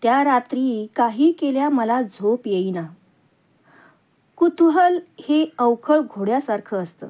त्या रात्री काही केल्या मला झोप येईना. कुतूहल हे अवखळ घोड्यासारखं असतं.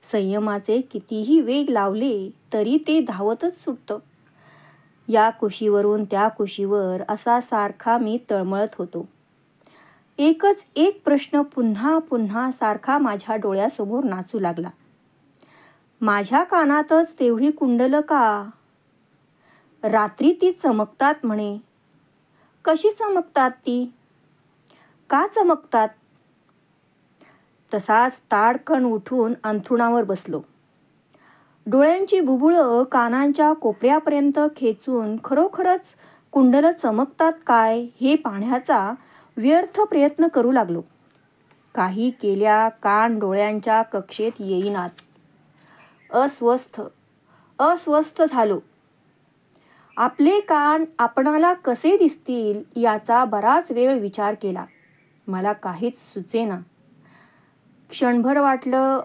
संयमाचे कितीही वेग लावले तरी ते धावतच सुटतं. या कुशीवरून त्या कुशीवर असा सारखा मी तळमळत होतो. एकच एक प्रश्न पुन्हा पुन्हा सारखा माझ्या डोळ्यासमोर नाचू लागला. माझ्या कानातच तेवढी कुंडलं का? रात्री ती चमकतात म्हणे. कशी चमकतात ती? का चमकतात? तसाच ताडकन उठून अंथरुणावर बसलो. डोळ्यांची बुबुळं कानांच्या कोपऱ्यापर्यंत खेचून खरोखरच कुंडलं चमकतात काय हे पाहण्याचा व्यर्थ प्रयत्न करू लागलो. काही केल्या कान डोळ्यांच्या कक्षेत येईनात. अस्वस्थ झालो. आपले कान आपणाला कसे दिसतील याचा बराच वेळ विचार केला. मला काहीच सुचेना. क्षणभर वाटलं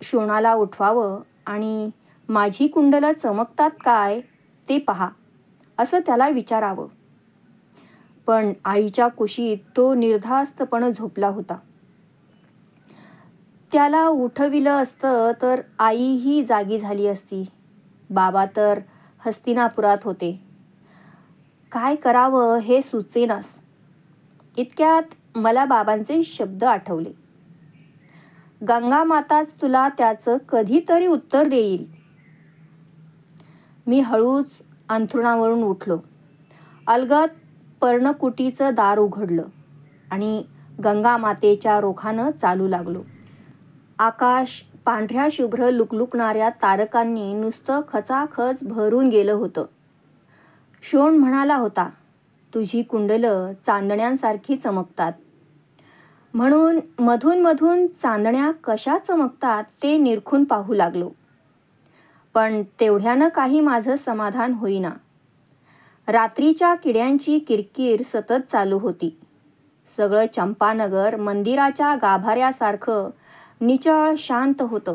शोणाला उठवावं आणि माझी कुंडलं चमकतात काय ते पहा असं त्याला विचारावं. पण आईच्या कुशीत तो निर्धास्तपणे झोपला होता. त्याला उठविलं असतं तर आईही जागी झाली असती. बाबा तर हस्तिनापुरात होते. काय करावं हे सुचेनास. इतक्यात मला बाबांचे शब्द आठवले. गंगामाताच तुला त्याचं कधीतरी उत्तर देईल. मी हळूच अंथरुणावरून उठलो. अलगद पर्णकुटीचं दार उघडलं आणि गंगामातेच्या रोखानं चालू लागलो. आकाश पांढऱ्या शुभ्र लुकलुकणाऱ्या तारकांनी नुसतं खचाखच भरून गेलं होतं. शोण म्हणाला होता, तुझी कुंडलं चांदण्यांसारखी चमकतात. म्हणून मधून मधून चांदण्या कशा चमकतात ते निरखून पाहू लागलो. पण तेवढ्यानं काही माझं समाधान होईना. रात्रीच्या किड्यांची किरकिर सतत चालू होती. सगळं चंपानगर मंदिराच्या गाभाऱ्यासारखं निचळ शांत होतं.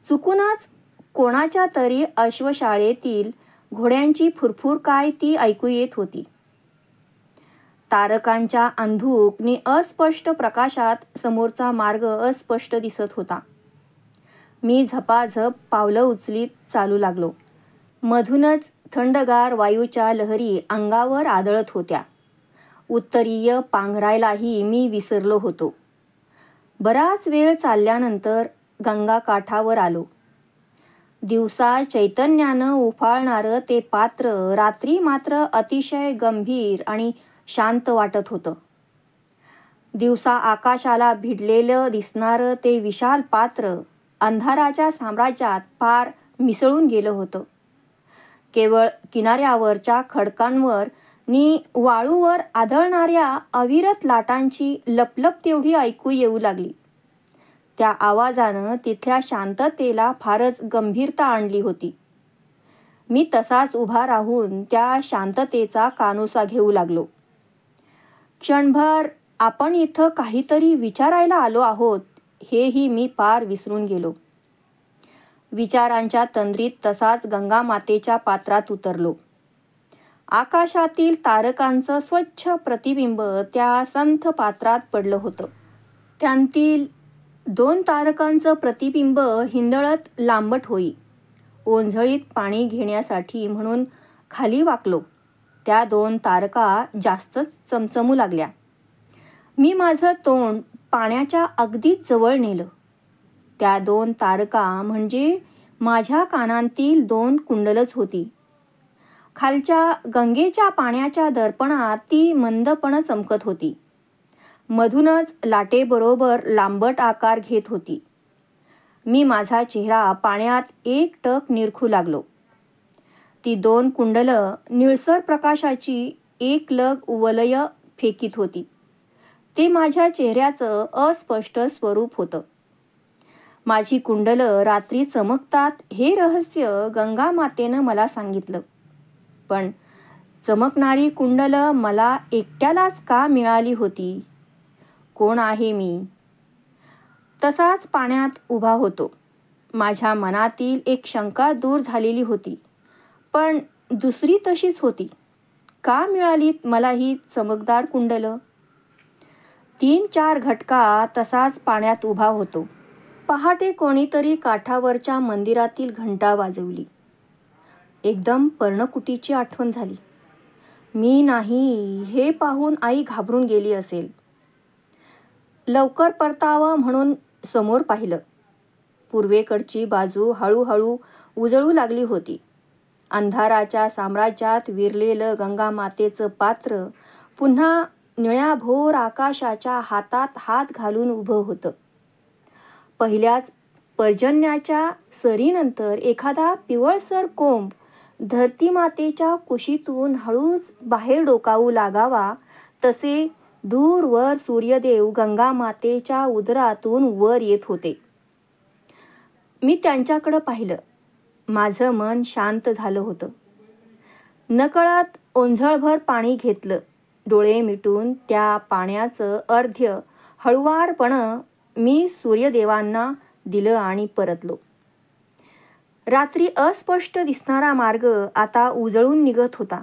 चुकूनच कोणाच्या तरी अश्वशाळेतील घोड्यांची फुरफुर काय ती ऐकू येत होती. तारकांच्या अंधुक नि अस्पष्ट प्रकाशात समोरचा मार्ग अस्पष्ट दिसत होता. मी झपाझप पावलं उचलीत चालू लागलो. मधूनच थंडगार वायूच्या लहरी अंगावर आदळत होत्या. उत्तरीय पांघरायलाही मी विसरलो होतो. बराच वेळ चालल्यानंतर गंगा काठावर आलो. दिवसा चैतन्यानं उफाळणारं ते पात्र रात्री मात्र अतिशय गंभीर आणि शांत वाटत होतं. दिवसा आकाशाला भिडलेलं दिसणारं ते विशाल पात्र अंधाराच्या साम्राज्यात पार मिसळून गेलं होतं. केवळ किनाऱ्यावरच्या खडकांवर नि वाळूवर आदळणाऱ्या अविरत लाटांची लपलप तेवढी ऐकू येऊ लागली. त्या आवाजानं तिथल्या शांततेला फारच गंभीरता आणली होती. मी तसाच उभा राहून त्या शांततेचा कानोसा घेऊ लागलो. क्षणभर आपण इथं काहीतरी विचारायला आलो आहोत हेही मी पार विसरून गेलो. विचारांच्या तंद्रीत तसाच गंगामातेच्या पात्रात उतरलो. आकाशातील तारकांचं स्वच्छ प्रतिबिंब त्या संथ पात्रात पडलं होतं. त्यांतील 2 तारकांचं प्रतिबिंब हिंदळत लांबट होई. ओंझळीत पाणी घेण्यासाठी म्हणून खाली वाकलो. त्या 2 तारका जास्तच चमचमू लागल्या. मी माझं तोंड पाण्याच्या अगदी जवळ नेलं. त्या 2 तारका म्हणजे माझ्या कानांतील 2 कुंडलच होती. खालच्या गंगेच्या पाण्याच्या दर्पणात ती मंदपण चमकत होती. मधूनच लाटेबरोबर लांबट आकार घेत होती. मी माझा चेहरा पाण्यात एकटक निरखू लागलो. ती 2 कुंडलं निळसर प्रकाशाची एक लग वलय फेकीत होती. ते माझ्या चेहऱ्याचं अस्पष्ट स्वरूप होतं. माझी कुंडलं रात्री चमकतात हे रहस्य गंगामातेनं मला सांगितलं. पण चमकणारी कुंडलं मला एकट्यालाच का मिळाली होती? कोण आहे मी? तसाच पाण्यात उभा होतो. माझ्या मनातील एक शंका दूर झालेली होती. पण दुसरी तशीच होती. का मिळालीत मला ही चमकदार कुंडलं? 3-4 घटका तसाच पाण्यात उभा होतो. पहाटे कोणीतरी काठावरच्या मंदिरातील घंटा वाजवली. एकदम पर्णकुटीची आठवण झाली. मी नाही हे पाहून आई घाबरून गेली असेल. लवकर परतावं म्हणून समोर पाहिलं. पूर्वेकडची बाजू हळूहळू उजळू लागली होती. अंधाराच्या साम्राज्यात विरलेलं गंगामातेचं पात्र पुन्हा निळ्याभोर आकाशाच्या हातात हात घालून उभं होतं. पहिल्याच पर्जन्याच्या सरीनंतर एखादा पिवळसर कोंब धरतीमातेच्या कुशीतून हळूच बाहेर डोकावू लागावा तसे दूरवर सूर्यदेव गंगामातेच्या उदरातून वर येत होते. मी त्यांच्याकडं पाहिलं. माझं मन शांत झालं होतं. नकळत ओंझळभर पाणी घेतलं. डोळे मिटून त्या पाण्याचं अर्ध्य हळुवारपणं मी सूर्यदेवांना दिलं आणि परतलो. रात्री अस्पष्ट दिसणारा मार्ग आता उजळून निघत होता.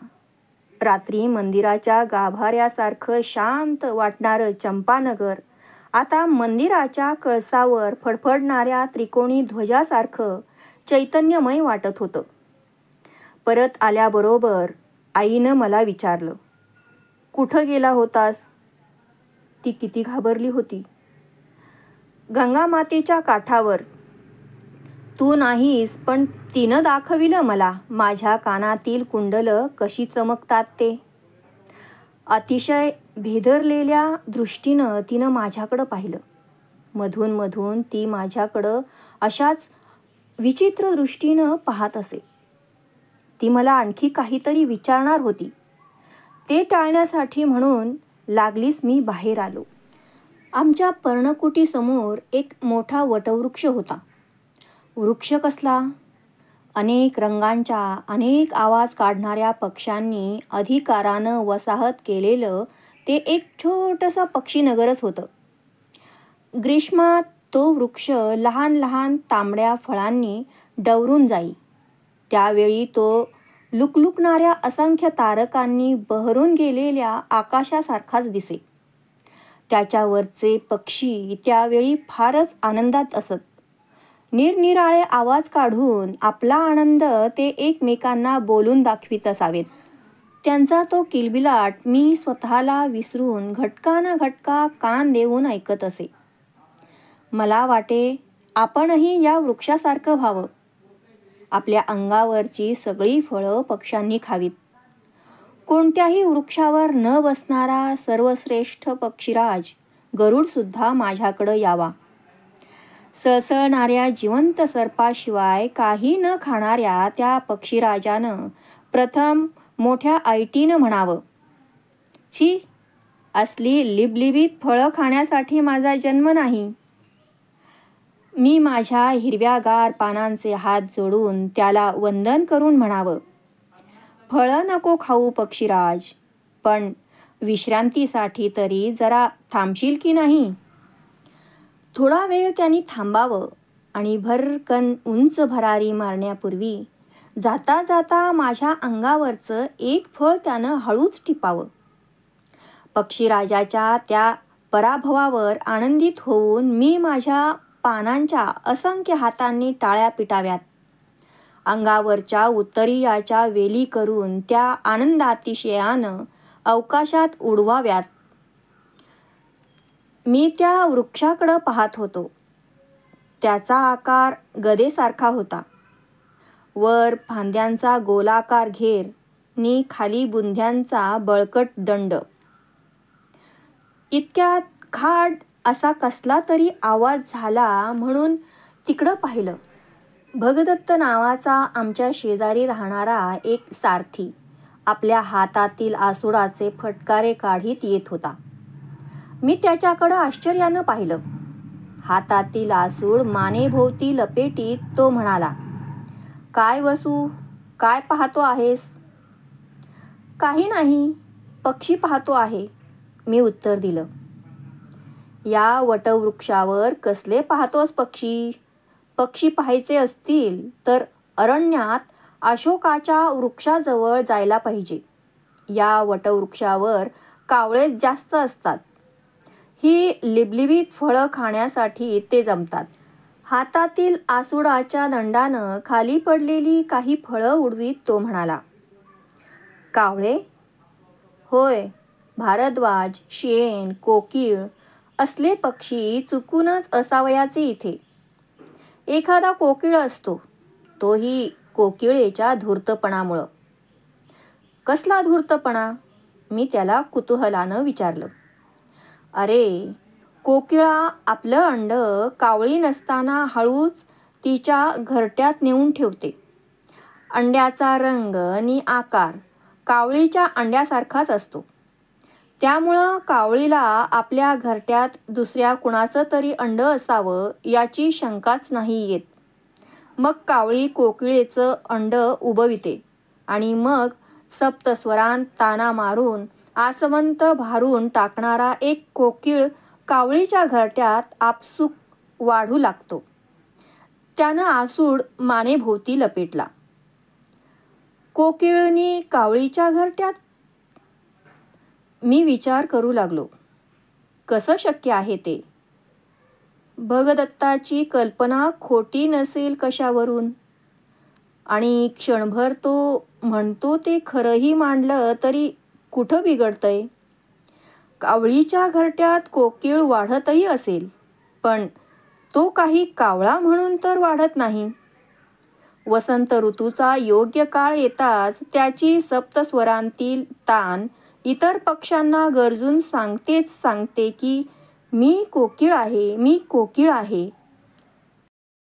रात्री मंदिराच्या गाभाऱ्यासारखं शांत वाटणारं चंपानगर आता मंदिराच्या कळसावर फडफडणाऱ्या त्रिकोणी ध्वजासारखं चैतन्यमय वाटत होतं. परत आल्याबरोबर आईनं मला विचारलं, कुठं गेला होतास? ती किती घाबरली होती. गंगामातेच्या काठावर. तू नाहीस पण तिनं दाखविलं मला माझ्या कानातील कुंडलं कशी चमकतात ते. अतिशय भेदरलेल्या दृष्टीनं तिनं माझ्याकडं पाहिलं. मधून मधून ती माझ्याकडं अशाच विचित्र दृष्टीनं पाहत असे. ती मला आणखी काहीतरी विचारणार होती. ते टाळण्यासाठी म्हणून लागलीच मी बाहेर आलो. आमच्या पर्णकुटीसमोर एक मोठा वटवृक्ष होता. वृक्ष कसला? अनेक रंगांच्या अनेक आवाज काढणाऱ्या पक्ष्यांनी अधिकारानं वसाहत केलेलं ते एक छोटंसं पक्षीनगरच होतं. ग्रीष्मात तो वृक्ष लहान लहान तांबड्या फळांनी डवरून जाई. त्यावेळी तो लुकलुकणाऱ्या असंख्य तारकांनी बहरून गेलेल्या आकाशासारखाच दिसे. त्याच्यावरचे पक्षी त्यावेळी फारच आनंदात असत. निरनिराळे आवाज काढून आपला आनंद ते एकमेकांना बोलून दाखवित असावेत. त्यांचा तो किलबिलाट मी स्वतःला विसरून घटकाना घटका कान देऊन ऐकत असे. मला वाटे आपणही या वृक्षासारखं व्हावं. आपल्या अंगावरची सगळी फळं पक्ष्यांनी खावीत. कोणत्याही वृक्षावर न बसणारा सर्वश्रेष्ठ पक्षीराज गरुडसुद्धा माझ्याकडं यावा. सळसळणाऱ्या जिवंत सर्पाशिवाय काही न खाणाऱ्या त्या पक्षीराजानं प्रथम मोठ्या ऐटीनं म्हणावं, छी, असली लिबलिबीत फळं खाण्यासाठी माझा जन्म नाही. मी माझ्या हिरव्यागार पानांचे हात जोडून त्याला वंदन करून म्हणावं, फळं नको खाऊ पक्षीराज, पण विश्रांतीसाठी तरी जरा थांबशील की नाही. थोडा वेळ त्यांनी थांबावं आणि भरकन उंच भरारी मारण्यापूर्वी जाता जाता माझ्या अंगावरचं एक फळ त्यानं हळूच टिपावं. पक्षीराजाच्या त्या पराभवावर आनंदित होऊन मी माझ्या पानांच्या असंख्य हातांनी टाळ्या पिटाव्यात. अंगावरच्या उत्तरीयाच्या वेली करून त्या आनंदातिशयानं अवकाशात उडवाव्यात. मी त्या वृक्षाकडं पाहत होतो. त्याचा आकार गदेसारखा होता. वर फांद्यांचा गोलाकार घेर नि खाली बुंध्यांचा बळकट दंड. इतक्यात खाड असा कसला तरी आवाज झाला म्हणून तिकडं पाहिलं. भगदत्त नावाचा आमच्या शेजारी राहणारा एक सारथी आपल्या हातातील आसूडाचे फटकारे काढीत येत होता. मी त्याच्याकडं आश्चर्यानं पाहिलं. हातातील आसूड मानेभोवती लपेटीत तो म्हणाला, काय वसू, काय पाहतो आहेस? काही नाही, पक्षी पाहतो आहे, मी उत्तर दिलं. या वटवृक्षावर कसले पाहतोस पक्षी? पक्षी पाहायचे असतील तर अरण्यात अशोकाच्या वृक्षाजवळ जायला पाहिजे. या वटवृक्षावर कावळे जास्त असतात. ही लिबलिबीत फळं खाण्यासाठी ते जमतात. हातातील आसुडाच्या दंडानं खाली पडलेली काही फळं उडवीत तो म्हणाला, कावळे? होय, भारद्वाज, शेण, कोकिळ असले पक्षी चुकूनच असावयाचे इथे. एखादा कोकिळ असतो, तोही कोकिळेच्या धूर्तपणामुळं. कसला धूर्तपणा? मी त्याला कुतूहलानं विचारलं. अरे, कोकिळा आपलं अंड कावळी नसताना हळूच तिच्या घरट्यात नेऊन ठेवते. अंड्याचा रंग आणि आकार कावळीच्या अंड्यासारखाच असतो. त्यामुळं कावळीला आपल्या घरट्यात दुसऱ्या कुणाचं तरी अंड असावं याची शंकाच नाही येत. मग कावळी कोकिळेचं अंड उबविते आणि मग सप्तस्वरांत ताना मारून आसवंत भारून टाकणारा एक कोकिळ कावळीच्या घरट्यात आपसूक वाढू लागतो. त्यानं आसूड मानेभोवती लपेटला. कोकिळनी कावळीच्या घरट्यात? मी विचार करू लागलो. कसं शक्य आहे ते? भगदत्ताची कल्पना खोटी नसेल कशावरून. आणि क्षणभर तो म्हणतो ते खरंही मांडलं तरी कुठं बिघडतंय? कावळीच्या घरट्यात कोकिळ वाढतही असेल, पण तो काही कावळा म्हणून तर वाढत नाही. वसंत ऋतूचा योग्य काळ येताच त्याची सप्तस्वरांतील तान इतर पक्ष्यांना गरजून सांगते की मी कोकिळ आहे, मी कोकिळ आहे.